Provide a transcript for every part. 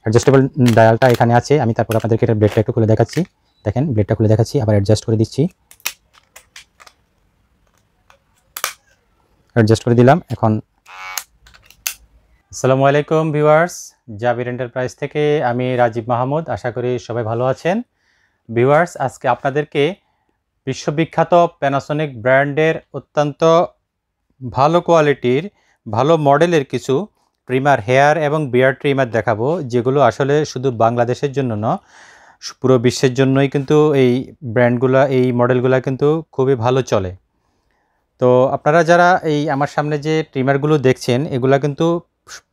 Adjustable ডায়ালটা এখানে আছে। আমি তারপর আপনাদেরকে এটা ব্লেডটা একটু খুলে দেখাচ্ছি। দেখেন ব্লেডটা খুলে দেখাচ্ছি, আবার অ্যাডজাস্ট করে দিচ্ছি। অ্যাডজাস্ট করে দিলাম। এখন আসসালামু আলাইকুম ভিউয়ার্স, জাবির এন্টারপ্রাইজ থেকে আমি রাজীব মাহমুদ। আশা করি সবাই ভালো আছেন। ভিউয়ার্স, আজকে আপনাদেরকে বিশ্ববিখ্যাত প্যানাসোনিক ব্র্যান্ডের অত্যন্ত ভালো কোয়ালিটির ভালো মডেলের কিছু ট্রিমার, হেয়ার এবং বিয়ার্ড ট্রিমার দেখাবো, যেগুলো আসলে শুধু বাংলাদেশের জন্য নয়, পুরো বিশ্বের জন্যই কিন্তু এই ব্র্যান্ডগুলো, এই মডেলগুলো কিন্তু খুবই ভালো চলে। তো আপনারা যারা এই আমার সামনে যে ট্রিমারগুলো দেখছেন, এগুলা কিন্তু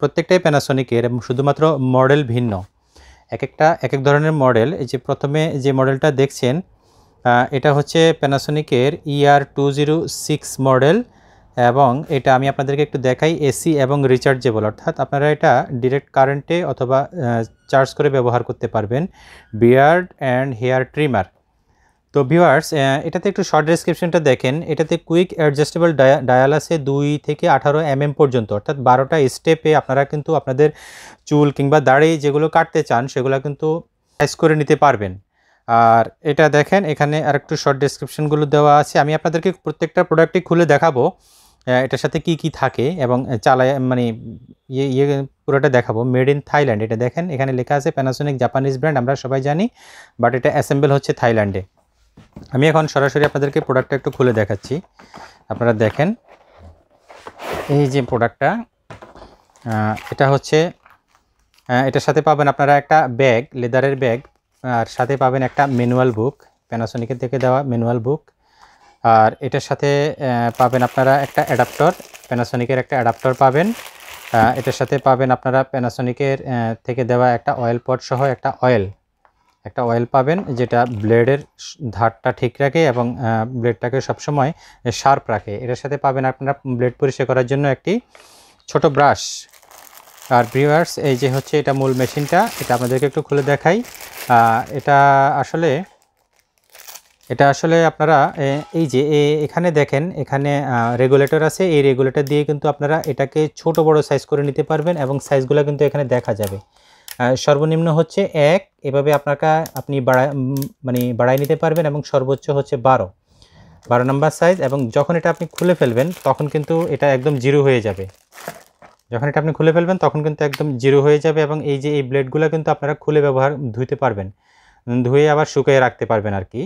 প্রত্যেকটাই প্যানাসোনিকের এবং শুধুমাত্র মডেল ভিন্ন। এক এক ধরনের মডেল। এই যে প্রথমে যে মডেলটা দেখছেন, এটা হচ্ছে প্যানাসোনিকের ER206 মডেল, এবং এটা আমি আপনাদেরকে একটু দেখাই। এসি এবং রিচার্জেবল, অর্থাৎ আপনারা এটা ডিরেক্ট কারেন্টে অথবা চার্জ করে ব্যবহার করতে পারবেন। Beard and hair trimmer. তো ভিউয়ার্স, এটাতে একটু শর্ট ডেসক্রিপশনটা দেখেন। এটাতে কুইক অ্যাডজাস্টেবল ডায়াল আছে 2 থেকে 18 mm পর্যন্ত, অর্থাৎ 12টা স্টেপে আপনারা কিন্তু আপনাদের চুল কিংবা দাড়ি যেগুলো কাটতে চান সেগুলো কিন্তু সাইজ করে নিতে পারবেন। আর এটা দেখেন, এখানে আর একটু শর্ট ডেসক্রিপশনগুলো দেওয়া আছে। আমি আপনাদেরকে প্রত্যেকটা প্রোডাক্টই খুলে দেখাবো, এটার সাথে কি কি থাকে এবং চালায় মানে ইয়ে পুরোটা দেখাবো। Made in Thailand. এটা দেখেন, এখানে লেখা আছে প্যানাসোনিক জাপানিজ ব্র্যান্ড, আমরা সবাই জানি, বাট এটা অ্যাসেম্বল হচ্ছে থাইল্যান্ডে। আমি এখন সরাসরি আপনাদেরকে প্রোডাক্টটা একটু খুলে দেখাচ্ছি। আপনারা দেখেন, এই যে প্রোডাক্টটা, এটা হচ্ছে, এটার সাথে পাবেন আপনারা একটা ব্যাগ, লেদারের ব্যাগ, আর সাথে পাবেন একটা ম্যানুয়াল বুক, প্যানাসোনিকের থেকে দেওয়া ম্যানুয়াল বুক। আর এটার সাথে পাবেন আপনারা একটা অ্যাডাপ্টার, প্যানাসোনিকের একটা অ্যাডাপ্টার পাবেন। এটার সাথে পাবেন আপনারা প্যানাসোনিকের থেকে দেওয়া একটা অয়েল পট সহ একটা অয়েল পাবেন, যেটা ব্লেডের ধারটা ঠিক রাখে এবং ব্লেডটাকে সবসময় শার্প রাখে। এটার সাথে পাবেন আপনারা ব্লেড পরিষ্কার করার জন্য একটি ছোট ব্রাশ। আর ভিউয়ার্স, এই যে হচ্ছে এটা মূল মেশিনটা, এটা আপনাদেরকে একটু খুলে দেখাই। এটা আসলে আপনারা এই যে এখানে দেখেন, এখানে রেগুলেটর আছে। এই রেগুলেটর দিয়ে কিন্তু আপনারা এটাকে ছোট বড় সাইজ করে নিতে পারবেন এবং সাইজগুলো কিন্তু এখানে দেখা যাবে। সর্বনিম্ন হচ্ছে 1, এভাবে আপনি বাড়াই নিতে পারবেন, এবং সর্বোচ্চ হচ্ছে 12 নম্বর সাইজ। এবং যখন এটা আপনি খুলে ফেলবেন তখন কিন্তু এটা একদম জিরো হয়ে যাবে। এবং এই যে এই ব্লেডগুলো কিন্তু আপনারা খুলে ধুইতে পারবেন, ধুয়ে আবার শুকিয়ে রাখতে পারবেন আর কি।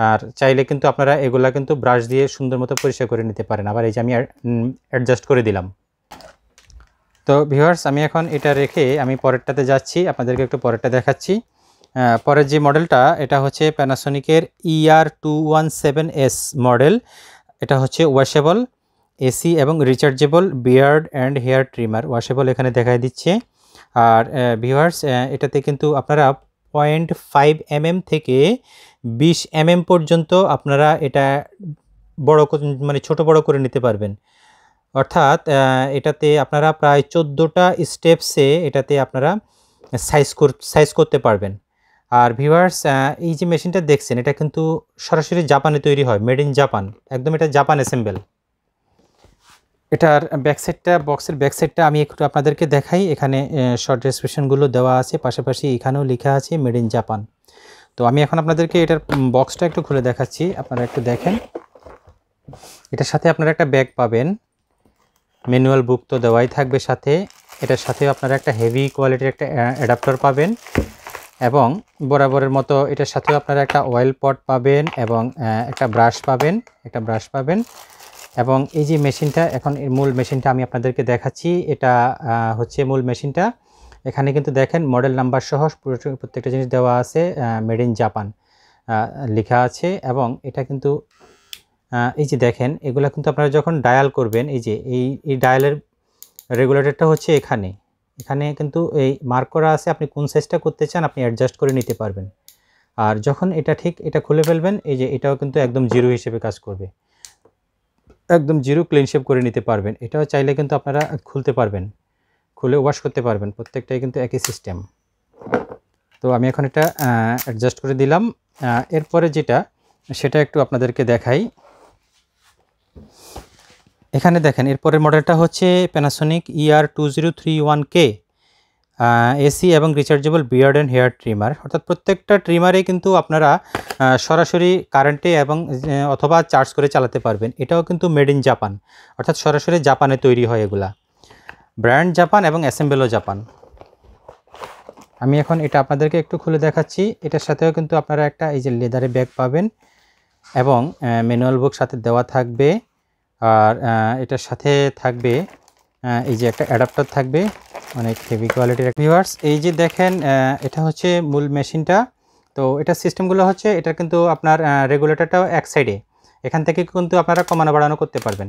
আর চাইলে কিন্তু আপনারা এগুলা কিন্তু ব্রাশ দিয়ে সুন্দর মতো পরিষ্কার করে নিতে পারেন। আবার এই যে আমি অ্যাডজাস্ট করে দিলাম। তো ভিউয়ার্স, আমি এখন এটা রেখে আমি পরেরটাতে যাচ্ছি, আপনাদেরকে একটু পরেরটা দেখাচ্ছি। পরের যে মডেলটা, এটা হচ্ছে প্যানাসোনিকের ER217S মডেল। এটা হচ্ছে ওয়াশেবল, এসি এবং rechargeable beard and hair trimmer. Washable এখানে দেখাই দিচ্ছে। আর ভিউয়ার্স, এটাতে কিন্তু আপনারা 0.5 mm থেকে 20 mm পর্যন্ত আপনারা এটা ছোট বড় করে নিতে পারবেন। অর্থাৎ এটাতে আপনারা প্রায় 14টা স্টেপসে এটাতে আপনারা সাইজ করতে পারবেন। আর ভিউয়ার্স, এই যে মেশিনটা দেখছেন, এটা কিন্তু সরাসরি জাপানে তৈরি হয়, মেড ইন জাপান, একদম এটা জাপান অ্যাসেম্বল। এটার বক্সের ব্যাকসাইডটা আমি একটু আপনাদেরকে দেখাই। এখানে শর্ট ডেসক্রিপশনগুলো দেওয়া আছে, পাশাপাশি এখানেও লেখা আছে মেড ইন জাপান। তো আমি এখন আপনাদেরকে এটার বক্সটা একটু খুলে দেখাচ্ছি, আপনারা একটু দেখেন। এটার সাথে আপনারা একটা ব্যাগ পাবেন, ম্যানুয়াল বুক তো দেওয়াই থাকবে সাথে। এটার সাথে আপনারা একটা হেভি কোয়ালিটির একটা অ্যাডাপ্টার পাবেন, এবং বরাবরের মতো এটার সাথেও আপনারা একটা অয়েল পট পাবেন এবং একটা ব্রাশ পাবেন। এবং এই যে মেশিনটা, এখন এর মূল মেশিনটা আমি আপনাদেরকে দেখাচ্ছি। এটা হচ্ছে মূল মেশিনটা। এখানে কিন্তু দেখেন মডেল নাম্বার সহ প্রত্যেকটা জিনিস দেওয়া আছে, মেড ইন জাপান লেখা আছে। এবং এটা কিন্তু এই যে দেখেন, এগুলা কিন্তু আপনারা যখন ডায়াল করবেন, এই যে এই ডায়ালের রেগুলেটরটা হচ্ছে এখানে কিন্তু এই মার্ক করা আছে, আপনি কোন সাইজটা করতে চান আপনি অ্যাডজাস্ট করে নিতে পারবেন। আর যখন এটা খুলে ফেলবেন, এই যে এটাও কিন্তু একদম জিরো হিসেবে কাজ করবে, একদম জিরো ক্লিন শেপ করে নিতে পারবেন। এটাও চাইলে কিন্তু আপনারা খুলতে পারবেন, খুলে ওয়াশ করতে পারবেন, প্রত্যেকটাই কিন্তু একই সিস্টেম। তো আমি এখন এটা অ্যাডজাস্ট করে দিলাম। এরপরে সেটা একটু আপনাদেরকে দেখাই। এখানে দেখেন, এরপরের মডেলটা হচ্ছে প্যানাসোনিক ER2031K। এসি এবং rechargeable beard and hair trimmer, অর্থাৎ প্রত্যেকটা ট্রিমারেই কিন্তু আপনারা সরাসরি কারেন্টে এবং অথবা চার্জ করে চালাতে পারবেন। এটাও কিন্তু মেড ইন জাপান, অর্থাৎ সরাসরি জাপানে তৈরি হয় এগুলা। ব্র্যান্ড জাপান এবং অ্যাসেম্বলও জাপান। আমি এখন এটা আপনাদেরকে একটু খুলে দেখাচ্ছি। এটার সাথেও কিন্তু আপনারা একটা এই যে লেদারে ব্যাগ পাবেন এবং ম্যানুয়াল বুক সাথে দেওয়া থাকবে। আর এটার সাথে থাকবে এই যে একটা অ্যাডাপ্টার থাকবে, অনেক হেভি কোয়ালিটির। ভিউয়ার্স, এই যে দেখেন এটা হচ্ছে মূল মেশিনটা। তো এটা সিস্টেমগুলো হচ্ছে, এটা কিন্তু আপনার রেগুলেটরটাও এক সাইডে, এখান থেকে কিন্তু আপনারা কমানো বাড়ানো করতে পারবেন।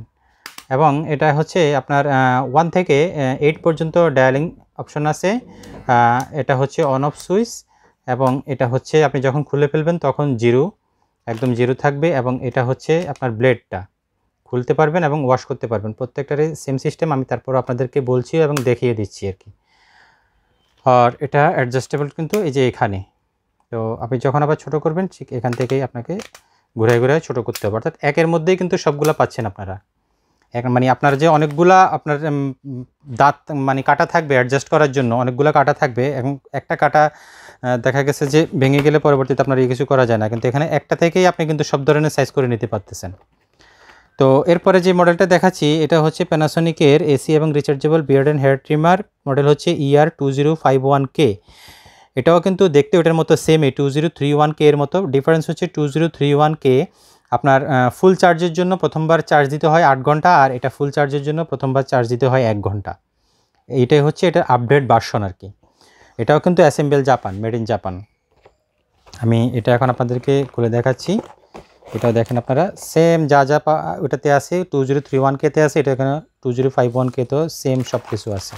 এবং এটা হচ্ছে আপনার 1 থেকে 8 পর্যন্ত ডায়ালিং অপশন আছে। এটা হচ্ছে অন অফ সুইচ, এবং এটা হচ্ছে আপনি যখন খুলে ফেলবেন তখন একদম জিরো থাকবে। এবং এটা হচ্ছে আপনার ব্লেডটা খুলতে পারবেন এবং ওয়াশ করতে পারবেন। প্রত্যেকটারই সেম সিস্টেম, আমি তারপর আপনাদেরকে বলছি এবং দেখিয়ে দিচ্ছি আর কি। আর এটা অ্যাডজাস্টেবল কিন্তু এই যে এখানে। তো আপনি যখন আবার ছোটো করবেন ঠিক এখান থেকেই আপনাকে ঘুরে ঘুরে ছোটো করতে হবে, অর্থাৎ একের মধ্যেই কিন্তু সবগুলা পাচ্ছেন আপনারা। মানে আপনার যে অনেকগুলা আপনার দাঁত মানে কাটা থাকবে অ্যাডজাস্ট করার জন্য, অনেকগুলো কাটা থাকবে এবং একটা কাটা দেখা গেছে যে ভেঙে গেলে পরবর্তীতে আপনার কিছু করা যায় না, কিন্তু এখানে একটা থেকেই আপনি কিন্তু সব ধরনের সাইজ করে নিতে পারতেছেন। তো এরপরে যে মডেলটা দেখাচ্ছি এটা হচ্ছে প্যানাসোনিকের এসি এবং rechargeable beard and hair trimmer, model হচ্ছে ER2051K। এটাও কিন্তু দেখতে ওটার মতো সেম, এই 2031K এর মতো। ডিফারেন্স হচ্ছে 2031K আপনার ফুল চার্জের জন্য প্রথমবার চার্জ দিতে হয় 8 ঘন্টা, আর এটা ফুল চার্জের জন্য প্রথমবার চার্জ দিতে হয় 1 ঘন্টা। এইটাই হচ্ছে এটার আপডেট ভার্সন আর কি। এটাও কিন্তু assemble Japan, made in Japan. আমি এটা এখন আপনাদেরকে খুলে দেখাচ্ছি। এটাও দেখেন আপনারা সেম যা ওটাতে আছে 2031K-তে আছে, এটা এখানে 2051K-তেও সেম সব কিছু আছে।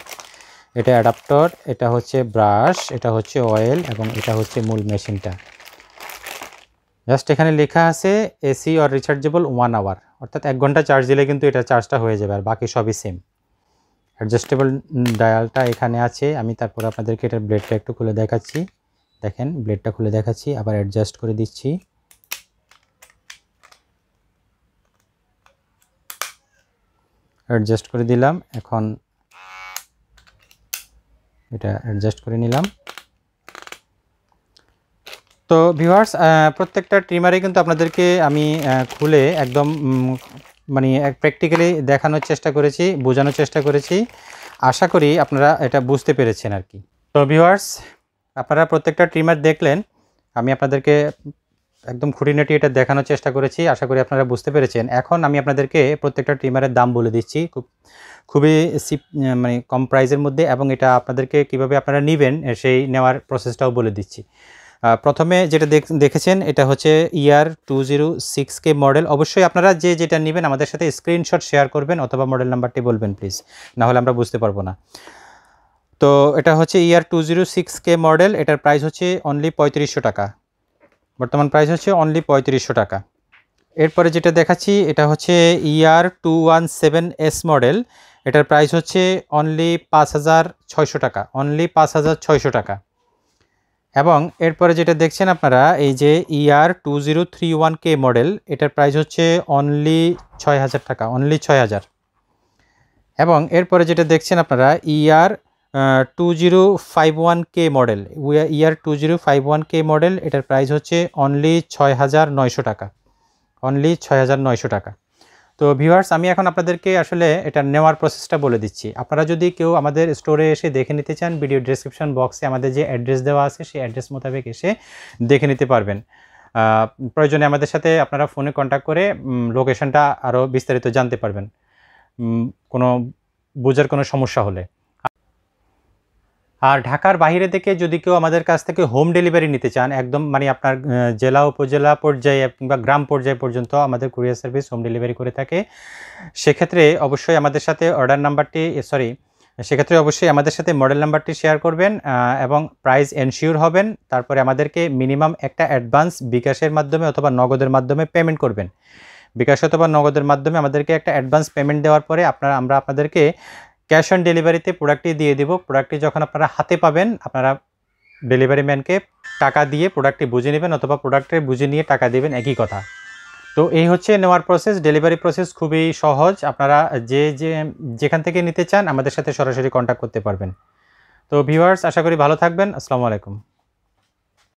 এটা অ্যাডাপ্টার, এটা হচ্ছে ব্রাশ, এটা হচ্ছে অয়েল, এবং এটা হচ্ছে মূল মেশিনটা। জাস্ট এখানে লেখা আছে এসি অর রিচার্জেবল 1 আওয়ার, অর্থাৎ 1 ঘন্টা চার্জ দিলে কিন্তু এটা চার্জটা হয়ে যাবে, আর বাকি সবই সেম। অ্যাডজাস্টেবল ডায়ালটা এখানে আছে। আমি তারপর আপনাদেরকে এটার ব্লেডটা একটু খুলে দেখাচ্ছি। দেখেন ব্লেডটা খুলে দেখাচ্ছি, আবার অ্যাডজাস্ট করে দিচ্ছি। অ্যাডজাস্ট করে দিলাম, এখন এটা অ্যাডজাস্ট করে নিলাম। তো ভিউয়ার্স, প্রত্যেকটা ট্রিমারে কিন্তু আপনাদেরকে আমি খুলে একদম মানে প্র্যাকটিক্যালি দেখানোর চেষ্টা করেছি, বোঝানোর চেষ্টা করেছি। আশা করি আপনারা এটা বুঝতে পেরেছেন আর কি। তো ভিউয়ার্স, আপনারা প্রত্যেকটা ট্রিমার দেখলেন, আমি আপনাদেরকে একদম খুঁটিনাটি এটা দেখানোর চেষ্টা করেছি। আশা করি আপনারা বুঝতে পেরেছেন। এখন আমি আপনাদেরকে প্রত্যেকটা ট্রিমারের দাম বলে দিচ্ছি খুবই মানে কম প্রাইসের মধ্যে, এবং এটা আপনাদেরকে কিভাবে আপনারা নেবেন সেই নেওয়ার প্রসেসটাও বলে দিচ্ছি। প্রথমে যেটা দেখেছেন এটা হচ্ছে ER2006K মডেল। অবশ্যই আপনারা যেটা নেবেন আমাদের সাথে স্ক্রিনশট শেয়ার করবেন অথবা মডেল নাম্বারটি বলবেন প্লিজ, না হলে আমরা বুঝতে পারবো না। তো এটা হচ্ছে ER2006K মডেল, এটার প্রাইস হচ্ছে অনলি 3500 টাকা। বর্তমান প্রাইস হচ্ছে অনলি 3500 টাকা। এরপরে যেটা দেখাচ্ছি এটা হচ্ছে ER217S মডেল, এটার প্রাইস হচ্ছে অনলি 5600 টাকা, অনলি 5600 টাকা। এবং এরপরে যেটা দেখছেন আপনারা এই যে ER2031K মডেল, এটার প্রাইস হচ্ছে অনলি 6000 টাকা, অনলি 6000। এবং এরপরে যেটা দেখছেন আপনারা ER2051K মডেল, ER2051K মডেল, এটার প্রাইস হচ্ছে অনলি 6900 টাকা, অনলি 6900 টাকা। তো ভিউয়ার্স, আমি এখন আপনাদেরকে আসলে এটা নেওয়ার প্রসেসটা বলে দিচ্ছি। আপনারা যদি কেউ আমাদের স্টোরে এসে দেখে নিতে চান, ভিডিও ডেসক্রিপশন বক্সে আমাদের যে অ্যাড্রেস দেওয়া আছে সেই অ্যাড্রেস মোতাবেক এসে দেখে নিতে পারবেন। প্রয়োজনে আমাদের সাথে আপনারা ফোনে কন্ট্যাক্ট করে লোকেশনটা আরও বিস্তারিত জানতে পারবেন কোনো বোঝার কোনো সমস্যা হলে। আর ঢাকার বাইরে থেকে যদি কেউ আমাদের কাছ থেকে হোম ডেলিভারি নিতে চান, একদম মানে আপনার জেলা উপজেলা পর্যায়ে কিংবা গ্রাম পর্যায়ে পর্যন্ত আমাদের কুরিয়ার সার্ভিস হোম ডেলিভারি করে থাকে, সেক্ষেত্রে অবশ্যই আমাদের সাথে সেক্ষেত্রে অবশ্যই আমাদের সাথে মডেল নাম্বারটি শেয়ার করবেন এবং প্রাইস এনশিওর হবেন। তারপরে আমাদেরকে মিনিমাম একটা অ্যাডভান্স বিকাশের মাধ্যমে অথবা নগদের মাধ্যমে পেমেন্ট করবেন। বিকাশ অথবা নগদের মাধ্যমে আমাদেরকে একটা অ্যাডভান্স পেমেন্ট দেওয়ার পরে আমরা আপনাদেরকে ক্যাশ অন ডেলিভারিতে প্রোডাক্টটি দিয়ে দেব। প্রোডাক্টটি যখন আপনারা হাতে পাবেন, আপনারা ডেলিভারি ম্যানকে টাকা দিয়ে প্রোডাক্টটি বুঝে নেবেন অথবা প্রোডাক্টে বুঝে নিয়ে টাকা দেবেন, একই কথা। তো এই হচ্ছে নেওয়ার প্রসেস। ডেলিভারি প্রসেস খুবই সহজ। আপনারা যেখান থেকে নিতে চান আমাদের সাথে সরাসরি কন্ট্যাক্ট করতে পারবেন। তো ভিউয়ার্স, আশা করি ভালো থাকবেন। আসসালামু আলাইকুম।